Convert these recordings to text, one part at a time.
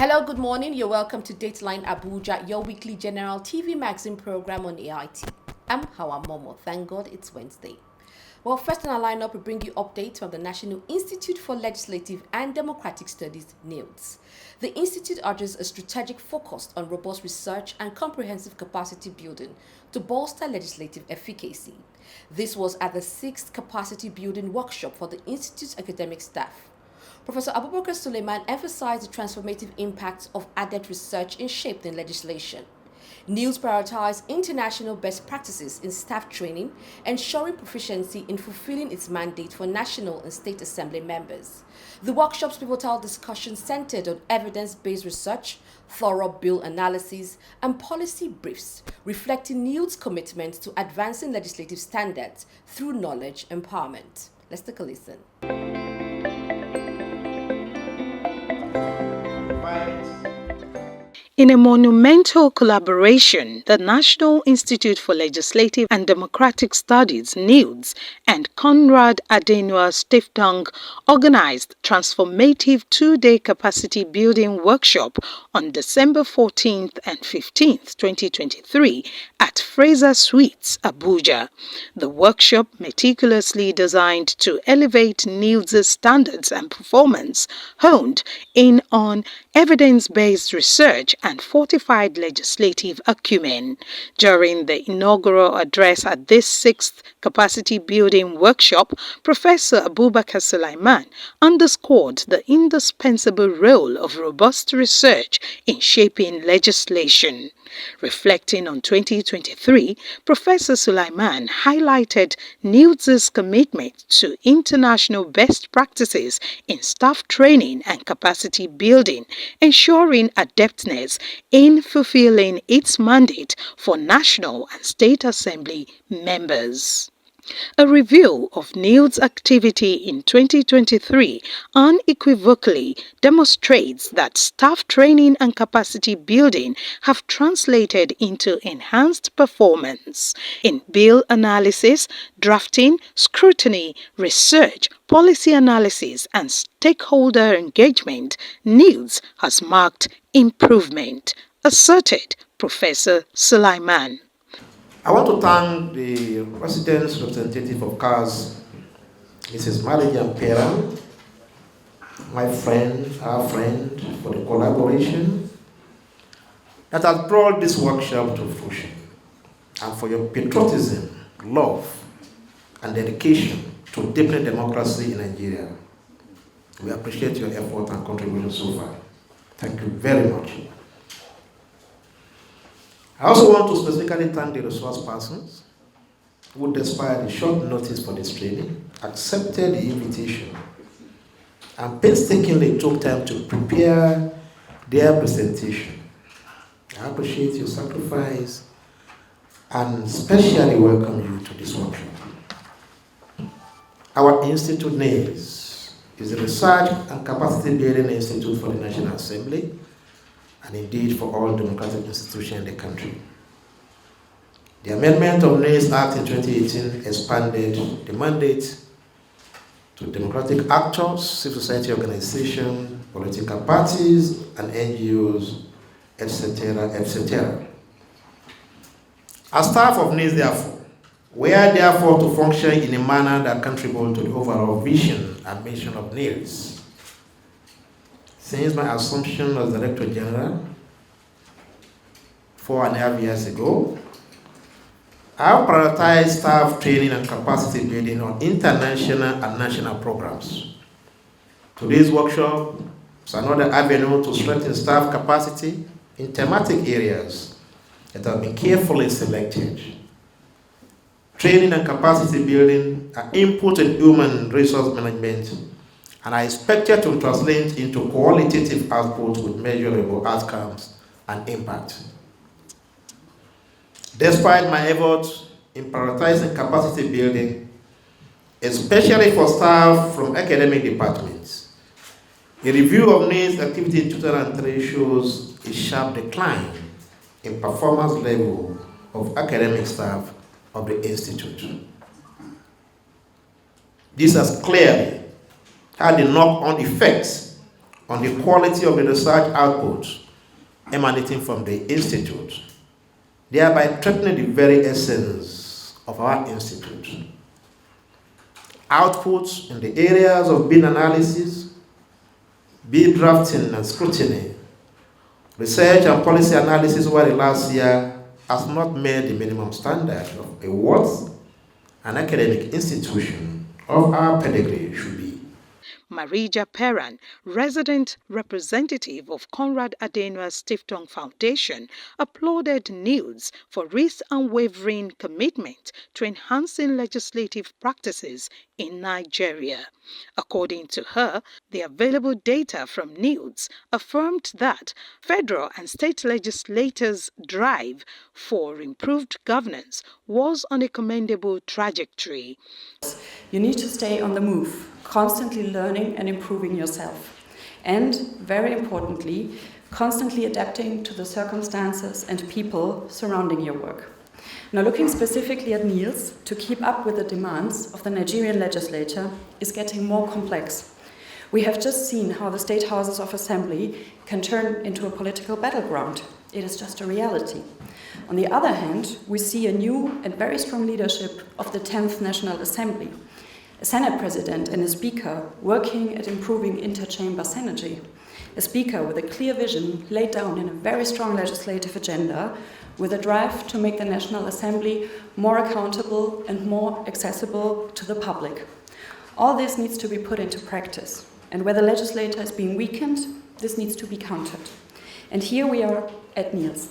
Hello, good morning. You're welcome to Dateline Abuja, your weekly general TV magazine program on AIT. I'm Hawa Momo. Thank God it's Wednesday. Well, first in our lineup, we bring you updates from the National Institute for Legislative and Democratic Studies, Nilds. The institute urges a strategic focus on robust research and comprehensive capacity building to bolster legislative efficacy. This was at the 6th Capacity Building Workshop for the institute's academic staff. Professor Abubakar Suleiman emphasized the transformative impact of added research in shaping legislation. Nilds prioritized international best practices in staff training, ensuring proficiency in fulfilling its mandate for national and state assembly members. The workshop's pivotal discussion centered on evidence-based research, thorough bill analysis, and policy briefs, reflecting Nilds' commitment to advancing legislative standards through knowledge empowerment. Let's take a listen. In a monumental collaboration, the National Institute for Legislative and Democratic Studies, Nilds, and Konrad Adenauer Stiftung organized transformative two-day capacity building workshop on December 14th and 15th, 2023 at Fraser Suites, Abuja. The workshop, meticulously designed to elevate Nilds' standards and performance, honed in on evidence-based research and fortified legislative acumen. During the inaugural address at this 6th Capacity Building Workshop, Professor Abubakar Suleiman underscored the indispensable role of robust research in shaping legislation. Reflecting on 2023, Professor Suleiman highlighted Nilds' commitment to international best practices in staff training and capacity building, ensuring adeptness in fulfilling its mandate for national and state assembly members. A review of Nilds' activity in 2023 unequivocally demonstrates that staff training and capacity building have translated into enhanced performance in bill analysis, drafting, scrutiny, research, policy analysis, and stakeholder engagement. Nilds has marked improvement, asserted Professor Suleiman. I want to thank the President's representative of CAS, Mrs. Mariam Pera, my friend, our friend, for the collaboration that has brought this workshop to fruition, and for your patriotism, love, and dedication to deepening democracy in Nigeria. We appreciate your effort and contribution so far. Thank you very much. I also want to specifically thank the resource persons who, despite the short notice for this training, accepted the invitation and painstakingly took time to prepare their presentation. I appreciate your sacrifice and especially welcome you to this workshop. Our institute, Nilds, is a research and capacity building institute for the National Assembly and indeed for all democratic institutions in the country. The amendment of Nilds Act in 2018 expanded the mandate to democratic actors, civil society organizations, political parties, and NGOs, etc., etc. As staff of Nilds, therefore, we are therefore to function in a manner that contributes to the overall vision and mission of Nilds. Since my assumption as Director General 4.5 years ago, I have prioritized staff training and capacity building on international and national programs. Today's workshop is another avenue to strengthen staff capacity in thematic areas that have been carefully selected. Training and capacity building are input in human resource management and are expected to translate into qualitative output with measurable outcomes and impact. Despite my efforts in prioritizing capacity building, especially for staff from academic departments, a review of Nilds' activity in 2003 shows a sharp decline in performance level of academic staff of the Institute. This has clearly had the knock-on effects on the quality of the research outputs emanating from the institute, thereby threatening the very essence of our institute. Outputs in the areas of bill analysis, bill drafting and scrutiny, research and policy analysis over the last year has not met the minimum standard of a what an academic institution of our pedigree should be. Marija Peran, resident representative of Konrad Adenauer Stiftung Foundation, applauded Nilds for its unwavering commitment to enhancing legislative practices in Nigeria. According to her, the available data from Nilds affirmed that federal and state legislators' drive for improved governance was on a commendable trajectory. You need to stay on the move, constantly learning and improving yourself. And, very importantly, constantly adapting to the circumstances and people surrounding your work. Now, looking specifically at Nilds, to keep up with the demands of the Nigerian legislature is getting more complex. We have just seen how the state houses of assembly can turn into a political battleground. It is just a reality. On the other hand, we see a new and very strong leadership of the 10th National Assembly, a Senate President and a Speaker working at improving interchamber synergy, a Speaker with a clear vision laid down in a very strong legislative agenda with a drive to make the National Assembly more accountable and more accessible to the public. All this needs to be put into practice, and where the legislator is being weakened, this needs to be countered. And here we are at Nilds.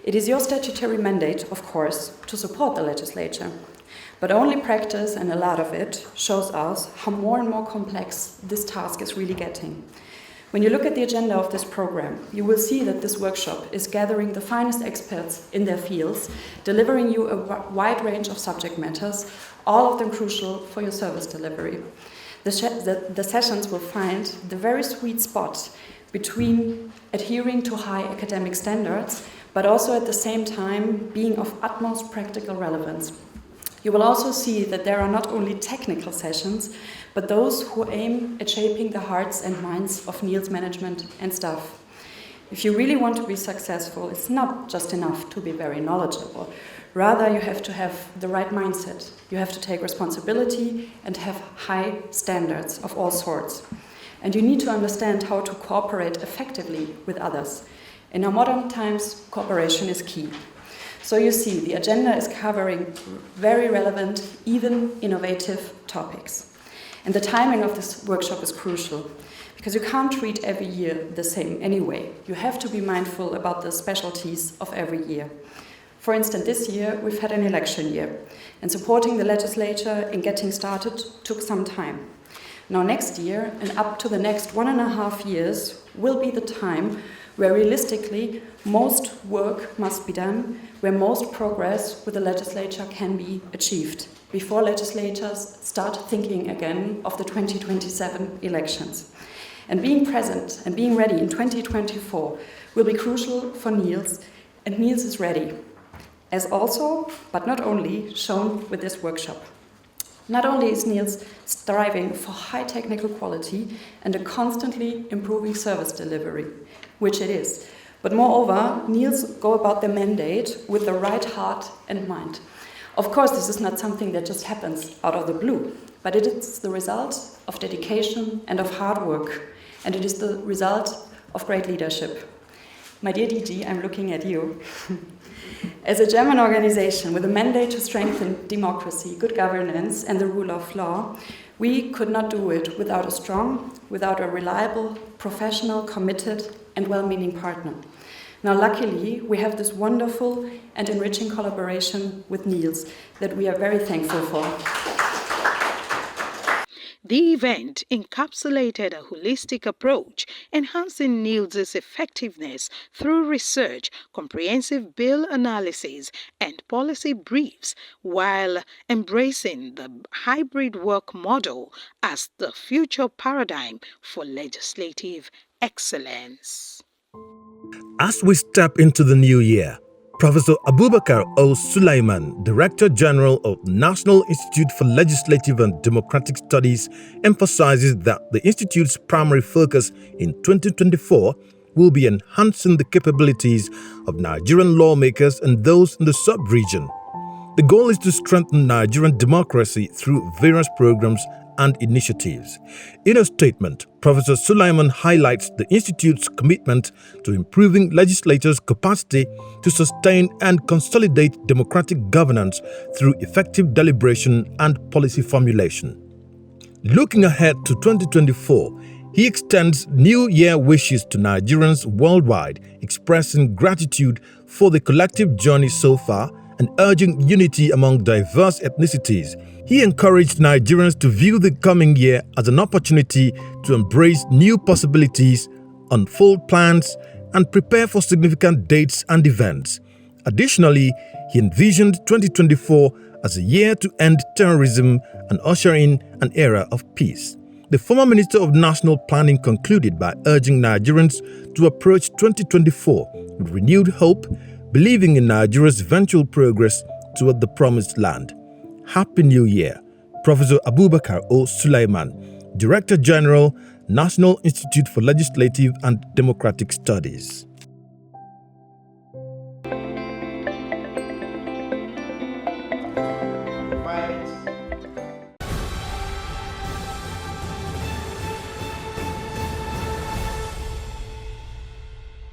It is your statutory mandate, of course, to support the legislature. But only practice, and a lot of it, shows us how more and more complex this task is really getting. When you look at the agenda of this program, you will see that this workshop is gathering the finest experts in their fields, delivering you a wide range of subject matters, all of them crucial for your service delivery. The sessions will find the very sweet spot between adhering to high academic standards, but also at the same time being of utmost practical relevance. You will also see that there are not only technical sessions, but those who aim at shaping the hearts and minds of Nilds management and staff. If you really want to be successful, it's not just enough to be very knowledgeable. Rather, you have to have the right mindset. You have to take responsibility and have high standards of all sorts. And you need to understand how to cooperate effectively with others. In our modern times, cooperation is key. So you see, the agenda is covering very relevant, even innovative topics. And the timing of this workshop is crucial, because you can't treat every year the same anyway. You have to be mindful about the specialties of every year. For instance, this year we've had an election year, and supporting the legislature in getting started took some time. Now next year, and up to the next 1.5 years, will be the time where realistically most work must be done, where most progress with the legislature can be achieved, before legislators start thinking again of the 2027 elections. And being present and being ready in 2024 will be crucial for Nilds, and Nilds is ready, as also, but not only, shown with this workshop. Not only is Nilds striving for high technical quality and a constantly improving service delivery, which it is, but moreover, Nilds go about their mandate with the right heart and mind. Of course, this is not something that just happens out of the blue, but it is the result of dedication and of hard work, and it is the result of great leadership. My dear DG, I'm looking at you. As a German organization with a mandate to strengthen democracy, good governance, and the rule of law, we could not do it without a reliable, professional, committed, and well-meaning partner. Now, luckily, we have this wonderful and enriching collaboration with Nilds that we are very thankful for. The event encapsulated a holistic approach, enhancing Nilds' effectiveness through research, comprehensive bill analysis, and policy briefs, while embracing the hybrid work model as the future paradigm for legislative excellence. As we step into the new year, Professor Abubakar O. Sulaiman, Director General of National Institute for Legislative and Democratic Studies, emphasizes that the Institute's primary focus in 2024 will be enhancing the capabilities of Nigerian lawmakers and those in the sub-region. The goal is to strengthen Nigerian democracy through various programs and initiatives. In a statement, Professor Sulaiman highlights the Institute's commitment to improving legislators' capacity to sustain and consolidate democratic governance through effective deliberation and policy formulation. Looking ahead to 2024, he extends New Year wishes to Nigerians worldwide, expressing gratitude for the collective journey so far and urging unity among diverse ethnicities. He encouraged Nigerians to view the coming year as an opportunity to embrace new possibilities, unfold plans, and prepare for significant dates and events. Additionally, he envisioned 2024 as a year to end terrorism and usher in an era of peace. The former Minister of National Planning concluded by urging Nigerians to approach 2024 with renewed hope, believing in Nigeria's eventual progress toward the promised land. Happy New Year, Professor Abubakar O. Sulaiman, Director General, National Institute for Legislative and Democratic Studies.